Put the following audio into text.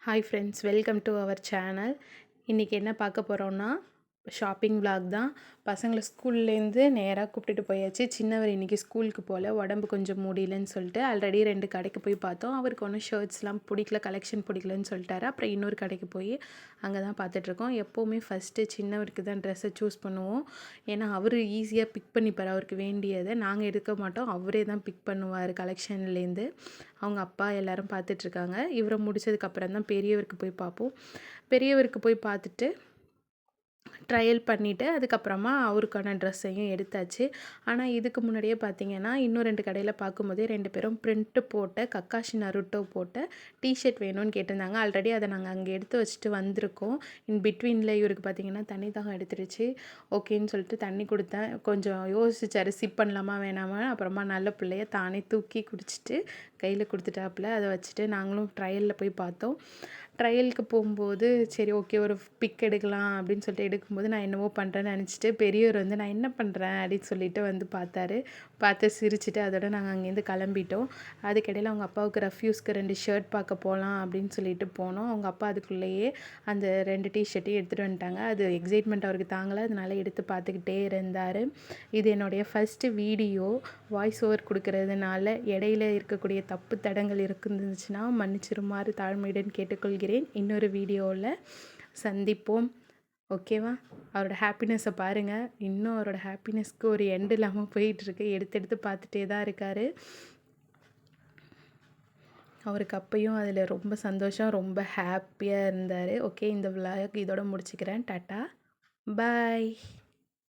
Hi friends, welcome to our channel. இன்றைக்கி என்ன பார்க்க போகிறோன்னா ஷாப்பிங் vlog தான். பசங்களை ஸ்கூல்லேருந்து நேராக கூப்பிட்டுட்டு போயாச்சு. சின்னவர் இன்றைக்கி ஸ்கூலுக்கு போகல, உடம்பு கொஞ்சம் முடியலன்னு சொல்லிட்டு ஆல்ரெடி 2 கடைக்கு போய் பார்த்தோம். அவருக்கு ஒன்றும் ஷர்ட்ஸ்லாம் பிடிக்கல, கலெக்ஷன் பிடிக்கலன்னு சொல்லிட்டாரு. அப்புறம் இன்னொரு கடைக்கு போய் அங்கே தான் பார்த்துட்ருக்கோம். எப்போவுமே ஃபஸ்ட்டு சின்னவருக்கு தான் ட்ரெஸ்ஸை சூஸ் பண்ணுவோம். ஏன்னா அவர் ஈஸியாக பிக் பண்ணிப்பார். அவருக்கு வேண்டியதை நாங்கள் எடுக்க மாட்டோம், அவரே தான் பிக் பண்ணுவார் கலெக்ஷன்லேருந்து. அவங்க அப்பா எல்லோரும் பார்த்துட்ருக்காங்க. இவரை முடிச்சதுக்கப்புறம் தான் பெரியவருக்கு போய் பார்ப்போம். பெரியவருக்கு போய் பார்த்துட்டு ட்ரையல் பண்ணிவிட்டு அதுக்கப்புறமா அவருக்கான ட்ரெஸ்ஸையும் எடுத்தாச்சு. ஆனால் இதுக்கு முன்னாடியே பார்த்தீங்கன்னா, இன்னும் 2 கடையில் பார்க்கும்போதே 2 பேரும் பிரிண்ட்டு போட்ட கக்காஷி நருட்டோ போட்ட டிஷர்ட் வேணும்னு கேட்டிருந்தாங்க. ஆல்ரெடி அதை நாங்கள் அங்கே எடுத்து வச்சுட்டு வந்திருக்கோம். இன் பிட்வீனில் இவருக்கு பார்த்தீங்கன்னா தண்ணி தாகம் எடுத்துருச்சு. ஓகேன்னு சொல்லிட்டு தண்ணி கொடுத்தேன். கொஞ்சம் யோசிச்சார், சிப் பண்ணலாமா வேணாமா. அப்புறமா நல்ல பிள்ளைய தானே தூக்கி குடிச்சிட்டு கையில் கொடுத்துட்டாப்புல. அதை வச்சுட்டு நாங்களும் ட்ரையலில் போய் பார்த்தோம். ட்ரையலுக்கு போகும்போது சரி ஓகே ஒரு பிக் எடுக்கலாம் அப்படின்னு சொல்லிட்டு எடுக்கும்போது நான் என்னவோ பண்ணுறேன்னு நினச்சிட்டு பெரியவர் வந்து நான் என்ன பண்ணுறேன் அப்படின்னு சொல்லிட்டு வந்து பார்த்தாரு. பார்த்து சிரிச்சுட்டு அதோட நாங்கள் அங்கேருந்து கிளம்பிட்டோம். அதுக்கிடையில் அவங்க அப்பாவுக்கு ரஃப்யூஸ்க்கு 2 ஷர்ட் பார்க்க போகலாம் அப்படின்னு சொல்லிட்டு போனோம். அவங்க அப்பா அதுக்குள்ளேயே அந்த 2 டிஷர்ட்டையும் எடுத்துகிட்டு வந்துட்டாங்க. அது எக்ஸைட்மெண்ட் அவருக்கு தாங்கலை, அதனால எடுத்து பார்த்துக்கிட்டே இருந்தார். இது என்னுடைய ஃபஸ்ட்டு வீடியோ. வாய்ஸ் ஓவர் கொடுக்கறதுனால இடையில இருக்கக்கூடிய தப்பு தடங்கள் இருந்துச்சுன்னா மன்னிச்சிருமாறு தாழ்மையுடன் கேட்டுக்கொள்கிறேன். இன்னொரு வீடியோவில் சந்திப்போம். ஓகேவா? அவரோட ஹாப்பினஸை பாருங்கள். இன்னும் அவரோட ஹாப்பினஸ்க்கு ஒரு எண்டு இல்லாமல் போயிட்டுருக்கு. எடுத்து எடுத்து பார்த்துட்டே தான் இருக்கார். அவருக்கு அப்பையும் அதில் ரொம்ப சந்தோஷம், ரொம்ப ஹாப்பியாக இருந்தார். ஓகே, இந்த vlog இதோட முடிச்சுக்கிறேன். டாட்டா, பாய்.